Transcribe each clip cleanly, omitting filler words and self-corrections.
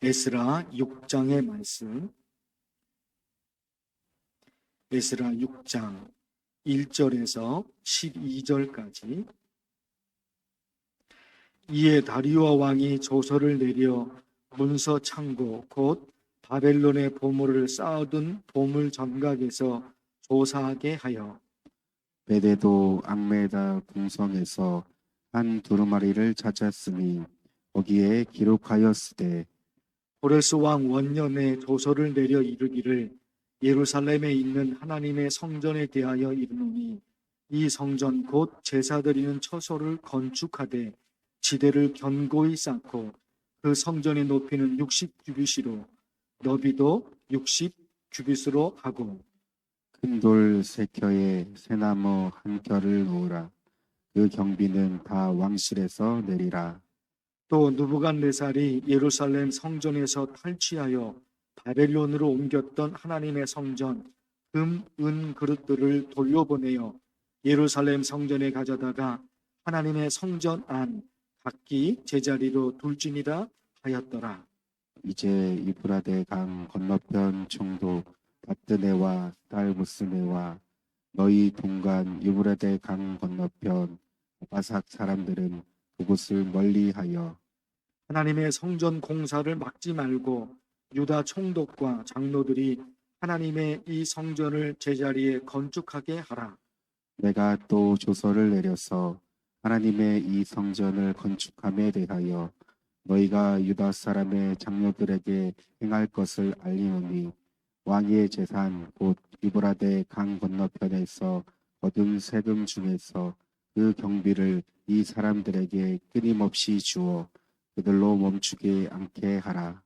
에스라 6장의 말씀, 에스라 6장 1절에서 12절까지. 이에 다리오 왕이 조서를 내려 문서 창고 곧 바벨론의 보물을 쌓아둔 보물 전각에서 조사하게 하여 베데도 악메다 궁성에서 한 두루마리를 찾았으니 거기에 기록하였으되 고레스 왕 원년에 조서를 내려 이르기를 예루살렘에 있는 하나님의 성전에 대하여 이르노니 이 성전 곧 제사 드리는 처소를 건축하되 지대를 견고히 쌓고 그 성전의 높이는 60규빗이로 너비도 60규빗으로 하고 큰 돌 세 켜에 새나무 한 켜를 놓으라. 그 경비는 다 왕실에서 내리라. 또 느부갓네살이 예루살렘 성전에서 탈취하여 바벨론으로 옮겼던 하나님의 성전 금, 은 그릇들을 돌려보내어 예루살렘 성전에 가져다가 하나님의 성전 안 각기 제자리로 둘지니라 하였더라. 이제 유브라데 강 건너편 총독 바뜨네와 딸 무스네와 너희 동간 유브라데 강 건너편 바삭 사람들은 그곳을 멀리하여 하나님의 성전 공사를 막지 말고 유다 총독과 장로들이 하나님의 이 성전을 제자리에 건축하게 하라. 내가 또 조서를 내려서 하나님의 이 성전을 건축함에 대하여 너희가 유다 사람의 장로들에게 행할 것을 알리노니 왕의 재산 곧 유브라데 강 건너편에서 얻은 세금 중에서 그 경비를 이 사람들에게 끊임없이 주어 그들로 멈추게 않게 하라.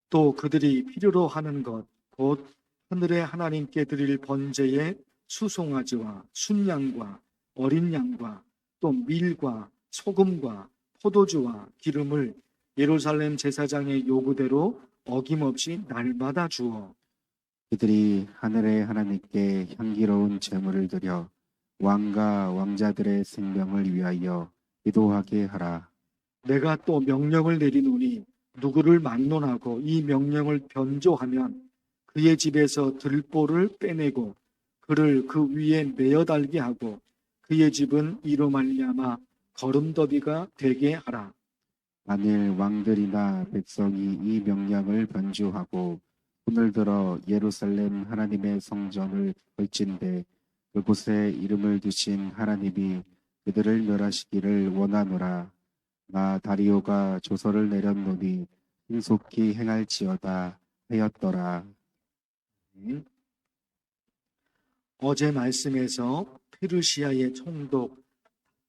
또 그들이 필요로 하는 것 곧 하늘의 하나님께 드릴 번제의 수송아지와 순양과 어린 양과 또 밀과 소금과 포도주와 기름을 예루살렘 제사장의 요구대로 어김없이 날마다 주어 그들이 하늘의 하나님께 향기로운 제물을 드려 왕과 왕자들의 생명을 위하여 기도하게 하라. 내가 또 명령을 내리노니 누구를 막론하고 이 명령을 변조하면 그의 집에서 들보를 빼내고 그를 그 위에 매어 달게 하고 그의 집은 이로 말미암아 거름더비가 되게 하라. 만일 왕들이나 백성이 이 명령을 변주하고 손을 들어 예루살렘 하나님의 성전을 걸친데 그곳에 이름을 두신 하나님이 그들을 멸하시기를 원하노라. 나 다리오가 조서를 내렸노니 신속히 행할지어다 하였더라. 어제 말씀에서 페르시아의 총독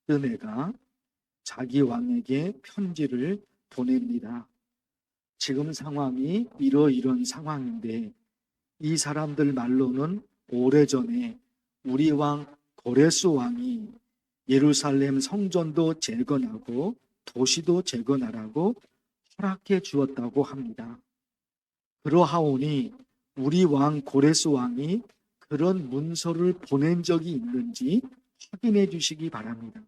드네가 자기 왕에게 편지를 보냅니다. 지금 상황이 이런 상황인데 이 사람들 말로는 오래전에 우리 왕 고레스 왕이 예루살렘 성전도 재건하고 도시도 재건하라고 허락해 주었다고 합니다. 그러하오니 우리 왕 고레스 왕이 그런 문서를 보낸 적이 있는지 확인해 주시기 바랍니다.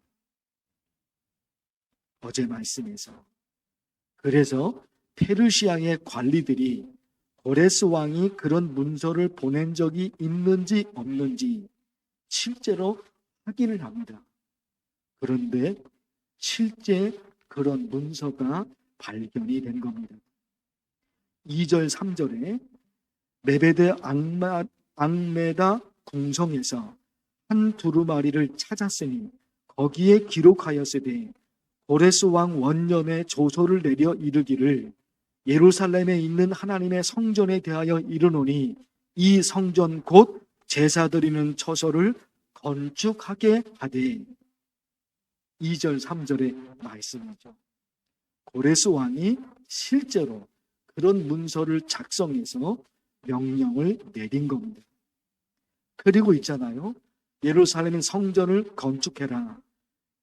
어제 말씀에서. 그래서 페르시아의 관리들이 고레스 왕이 그런 문서를 보낸 적이 있는지 없는지 실제로 확인을 합니다. 그런데 실제 그런 문서가 발견이 된 겁니다. 2절 3절에 메베데 악메다 궁성에서 한 두루마리를 찾았으니 거기에 기록하였으되 고레스 왕 원년에 조서를 내려 이르기를 예루살렘에 있는 하나님의 성전에 대하여 이르노니 이 성전 곧 제사 드리는 처소를 건축하게 하되 2절 3절의 말씀이죠. 고레스 왕이 실제로 그런 문서를 작성해서 명령을 내린 겁니다. 그리고 있잖아요. 예루살렘 성전을 건축해라.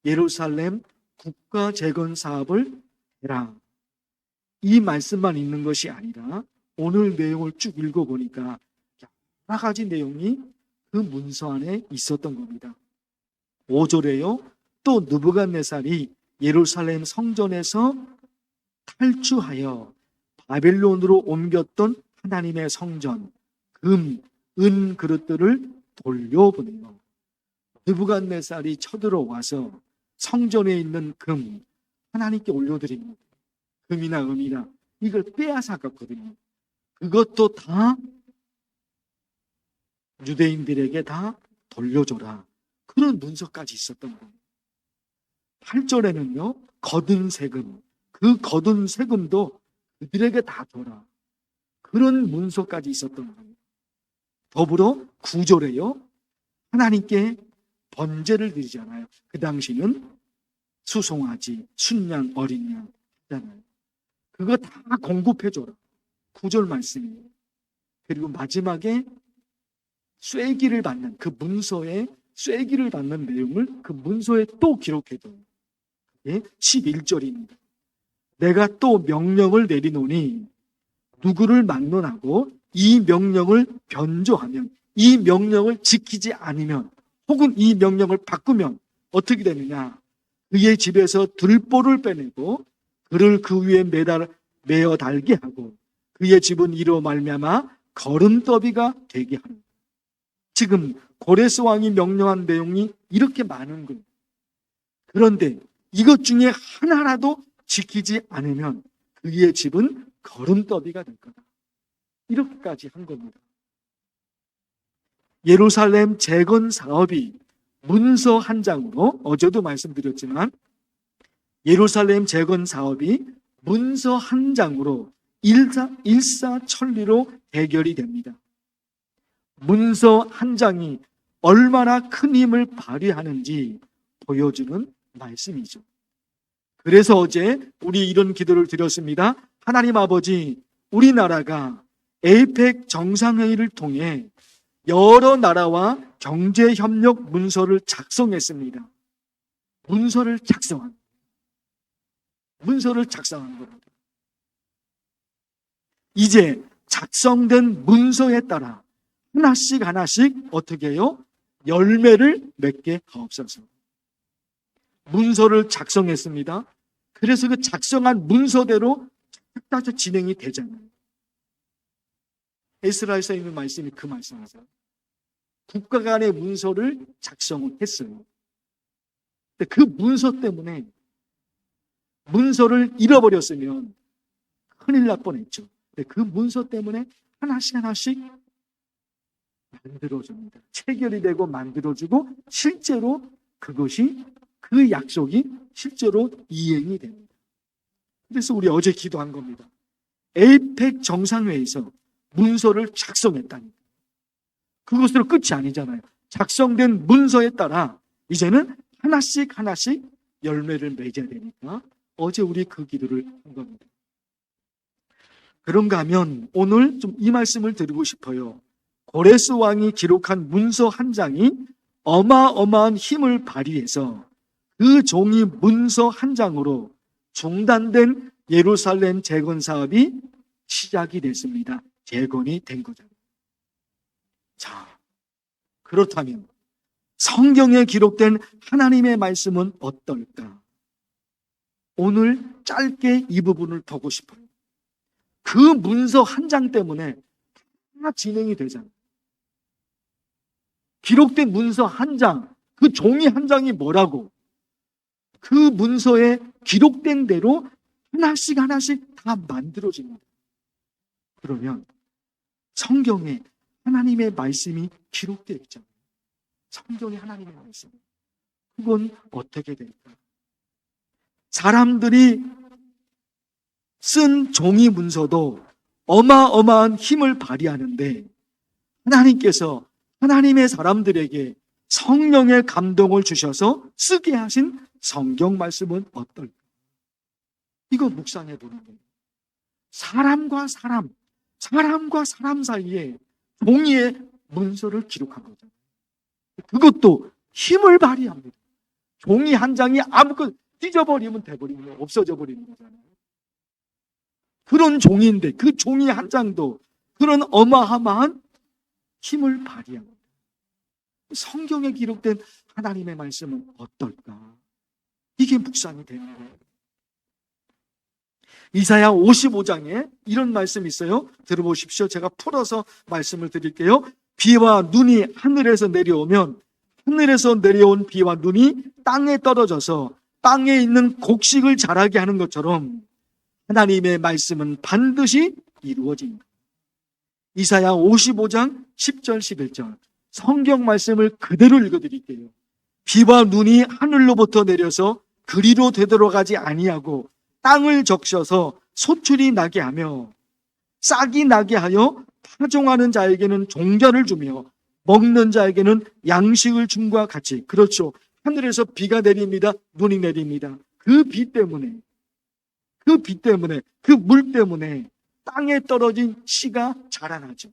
예루살렘 국가 재건 사업을 해라. 이 말씀만 있는 것이 아니라 오늘 내용을 쭉 읽어보니까 여러 가지 내용이 그 문서 안에 있었던 겁니다. 5절에요. 또 느부갓네살이 예루살렘 성전에서 탈주하여 바벨론으로 옮겼던 하나님의 성전, 금, 은 그릇들을 돌려보내요. 느부갓네살이 쳐들어와서 성전에 있는 금 하나님께 올려드립니다. 금이나 은이나 이걸 빼앗아 갔거든요. 그것도 다 유대인들에게 다 돌려줘라. 그런 문서까지 있었던 거예요. 8절에는요, 거둔 세금, 그 거둔 세금도 그들에게 다 줘라. 그런 문서까지 있었던 거예요. 더불어 9절에요, 하나님께 번제를 드리잖아요. 그 당시는 수송아지, 순양, 어린 양 하잖아요. 그거 다 공급해줘라. 9절 말씀이에요. 그리고 마지막에 쐐기를 받는 그 문서에 쐐기를 받는 내용을 그 문서에 또 기록해둬요. 그게 11절입니다. 내가 또 명령을 내리노니 누구를 막론하고 이 명령을 변조하면, 이 명령을 지키지 않으면, 혹은 이 명령을 바꾸면 어떻게 되느냐? 그의 집에서 들보를 빼내고 그를 그 위에 매어 달게 하고 그의 집은 이로 말미암아 거름더비가 되게 하는. 지금 고레스 왕이 명령한 내용이 이렇게 많은 거예요. 그런데 이것 중에 하나라도 지키지 않으면 그의 집은 거름더비가 될 거다. 이렇게까지 한 겁니다. 예루살렘 재건 사업이 문서 한 장으로, 어제도 말씀드렸지만 예루살렘 재건 사업이 문서 한 장으로 일사천리로 해결이 됩니다. 문서 한 장이 얼마나 큰 힘을 발휘하는지 보여주는 말씀이죠. 그래서 어제 우리 이런 기도를 드렸습니다. 하나님 아버지, 우리나라가 에이펙 정상회의를 통해 여러 나라와 경제협력 문서를 작성했습니다. 문서를 작성한 겁니다. 이제 작성된 문서에 따라 하나씩 어떻게 해요? 열매를 맺게 하옵소서. 문서를 작성했습니다. 그래서 그 작성한 문서대로 따져 진행이 되잖아요. 에스라에서 있는 말씀이 그 말씀이죠. 국가 간의 문서를 작성을 했어요. 근데 그 문서 때문에 문서를 잃어버렸으면 큰일 날 뻔했죠. 근데 그 문서 때문에 하나씩 만들어줍니다. 체결이 되고 만들어주고 실제로 그것이, 그 약속이 실제로 이행이 됩니다. 그래서 우리 어제 기도한 겁니다. 에이펙 정상회의에서 문서를 작성했다니. 그것으로 끝이 아니잖아요. 작성된 문서에 따라 이제는 하나씩 열매를 맺어야 되니까 어제 우리 그 기도를 한 겁니다. 그런가 하면 오늘 좀 이 말씀을 드리고 싶어요. 고레스 왕이 기록한 문서 한 장이 어마어마한 힘을 발휘해서 그 종이 문서 한 장으로 중단된 예루살렘 재건 사업이 시작이 됐습니다. 재건이 된 거잖아요. 자, 그렇다면 성경에 기록된 하나님의 말씀은 어떨까? 오늘 짧게 이 부분을 보고 싶어요. 그 문서 한 장 때문에 다 진행이 되잖아요. 기록된 문서 한 장, 그 종이 한 장이 뭐라고? 그 문서에 기록된 대로 하나씩 다 만들어집니다. 그러면 성경에 하나님의 말씀이 기록되어 있잖아요. 성경에 하나님의 말씀. 그건 어떻게 될까? 사람들이 쓴 종이 문서도 어마어마한 힘을 발휘하는데 하나님께서 하나님의 사람들에게 성령의 감동을 주셔서 쓰게 하신 성경 말씀은 어떨까? 이거 묵상해 보는 거예요. 사람과 사람 사이에 종이의 문서를 기록한 거죠. 그것도 힘을 발휘합니다. 종이 한 장이 아무것도 찢어버리면 돼버리는 거예요. 없어져 버리는 거잖아요. 그런 종이인데 그 종이 한 장도 그런 어마어마한 힘을 발휘합니다. 성경에 기록된 하나님의 말씀은 어떨까? 이게 묵상이 되는 거예요. 이사야 55장에 이런 말씀이 있어요. 들어보십시오. 제가 풀어서 말씀을 드릴게요. 비와 눈이 하늘에서 내려오면 하늘에서 내려온 비와 눈이 땅에 떨어져서 땅에 있는 곡식을 자라게 하는 것처럼 하나님의 말씀은 반드시 이루어집니다. 이사야 55장 10절 11절 성경 말씀을 그대로 읽어드릴게요. 비와 눈이 하늘로부터 내려서 그리로 되돌아가지 아니하고 땅을 적셔서 소출이 나게 하며 싹이 나게 하여 파종하는 자에게는 종자를 주며 먹는 자에게는 양식을 줌과 같이. 그렇죠. 하늘에서 비가 내립니다. 눈이 내립니다. 그 비 때문에, 그 물 때문에 땅에 떨어진 씨가 자라나죠.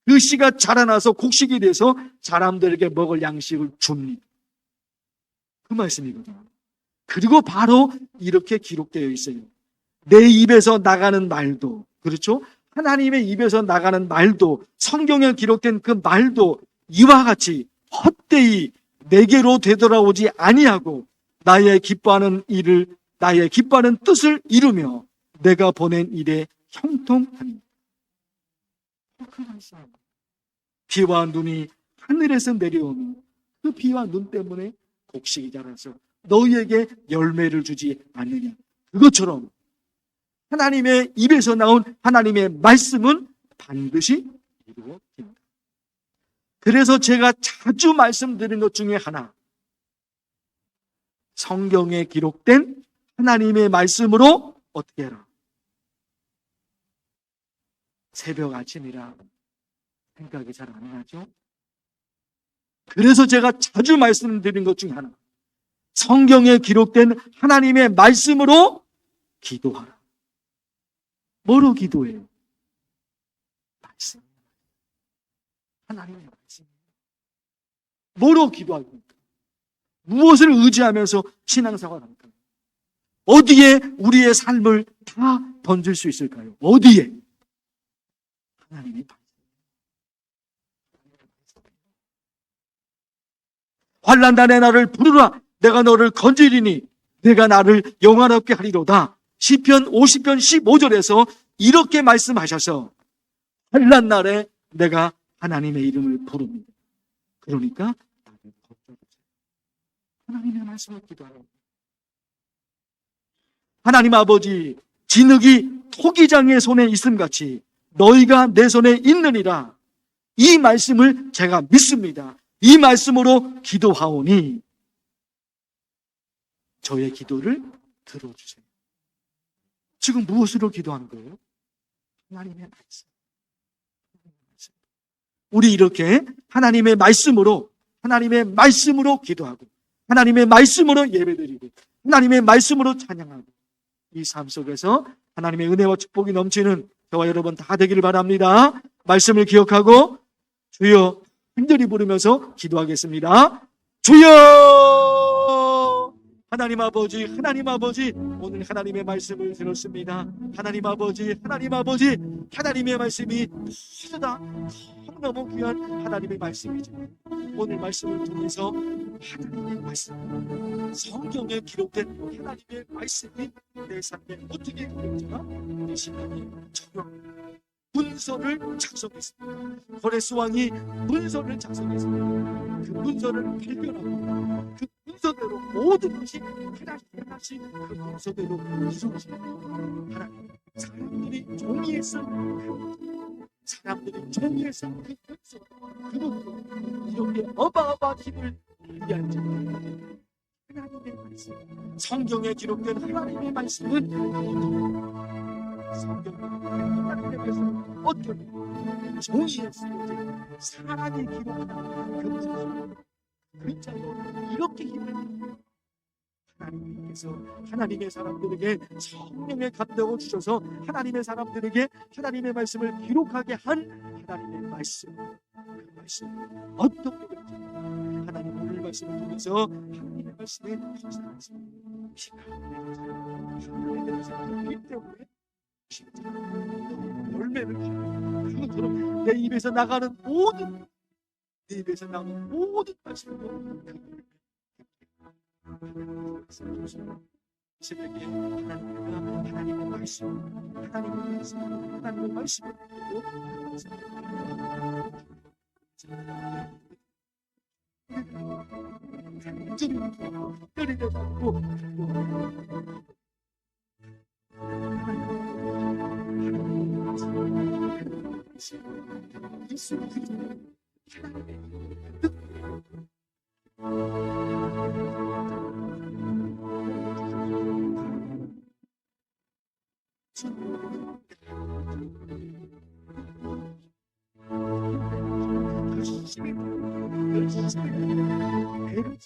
그 씨가 자라나서 곡식이 돼서 사람들에게 먹을 양식을 줍니다. 그 말씀이거든요. 그리고 바로 이렇게 기록되어 있어요. 내 입에서 나가는 말도, 그렇죠? 하나님의 입에서 나가는 말도, 성경에 기록된 그 말도 이와 같이 헛되이 내게로 되돌아오지 아니하고 나의 기뻐하는 뜻을 이루며 내가 보낸 일에 형통합니다. 비와 눈이 하늘에서 내려오며 그 비와 눈 때문에 곡식이 자라서 너희에게 열매를 주지 않느냐. 그것처럼 하나님의 입에서 나온 하나님의 말씀은 반드시 이루어집니다. 그래서 제가 자주 말씀드린 것 중에 하나, 성경에 기록된 하나님의 말씀으로 어떻게 해라? 새벽 아침이라 생각이 잘 안 나죠? 그래서 제가 자주 말씀드린 것 중에 하나, 성경에 기록된 하나님의 말씀으로 기도하라. 뭐로 기도해요? 말씀. 하나님의 말씀. 뭐로 기도합니까? 무엇을 의지하면서 신앙생활을 합니까? 어디에 우리의 삶을 다 던질 수 있을까요? 어디에? 하나님의 말씀. 환난단에 나를 부르라. 내가 너를 건지리니 내가 나를 영화롭게 하리로다. 시편 50편 15절에서 이렇게 말씀하셔서 환난 날에 내가 하나님의 이름을 부릅니다. 그러니까 나를 건져주세요. 하나님의 말씀을 기도하라. 하나님 아버지, 진흙이 토기장의 손에 있음같이 너희가 내 손에 있느니라. 이 말씀을 제가 믿습니다. 이 말씀으로 기도하오니 저의 기도를 들어주세요. 지금 무엇으로 기도하는 거예요? 하나님의 말씀. 우리 이렇게 하나님의 말씀으로 기도하고 하나님의 말씀으로 예배드리고 하나님의 말씀으로 찬양하고 이 삶 속에서 하나님의 은혜와 축복이 넘치는 저와 여러분 다 되기를 바랍니다. 말씀을 기억하고 주여 간절히 부르면서 기도하겠습니다. 주여! 하나님 아버지, 오늘 하나님의 말씀을 들었습니다. 하나님 아버지, 하나님의 말씀이 모두 다 너무 귀한 하나님의 말씀이죠. 오늘 말씀을 통해서 하나님의 말씀, 성경에 기록된 하나님의 말씀이 내 삶에 어떻게 기록되나 내 신앙이 저는 문서를 작성했습니다. 고레스 왕이 문서를 작성했습니다. 그 문서를 발견하고 그 문서대로 모든 것이 하나씩 그 문서대로 이루어집니다. 하나님, 사람들이 종이에 쓴 그 문서, 그것도 이렇게 어마어마한 힘을 발휘하지. 하나님의 말씀, 성경에 기록된 하나님의 말씀은 성경에 하나님의 말씀은 어떤 종이에 쓰여진 사람이 기록한 그 문서, 글자로 이렇게 힘을 하나님께서 하나님의 사람들에게 성령의 감동을 주셔서 하나님의 사람들에게 하나님의 말씀을 기록하게 한 하나님의 말씀, 그 말씀 어떻게 될지 하나님 오늘 말씀을 통해서 하나님의 말씀에 감사하겠습니다. 피가 하나님의 때문에 진짜 열매를 그것처럼 내 입에서 나가는 모든 말씀으로 그 새벽에 하나님의 말씀, 하나님의 말씀을 듣고 완전히 때리려 잡고 예수 그리스도 열심히 배를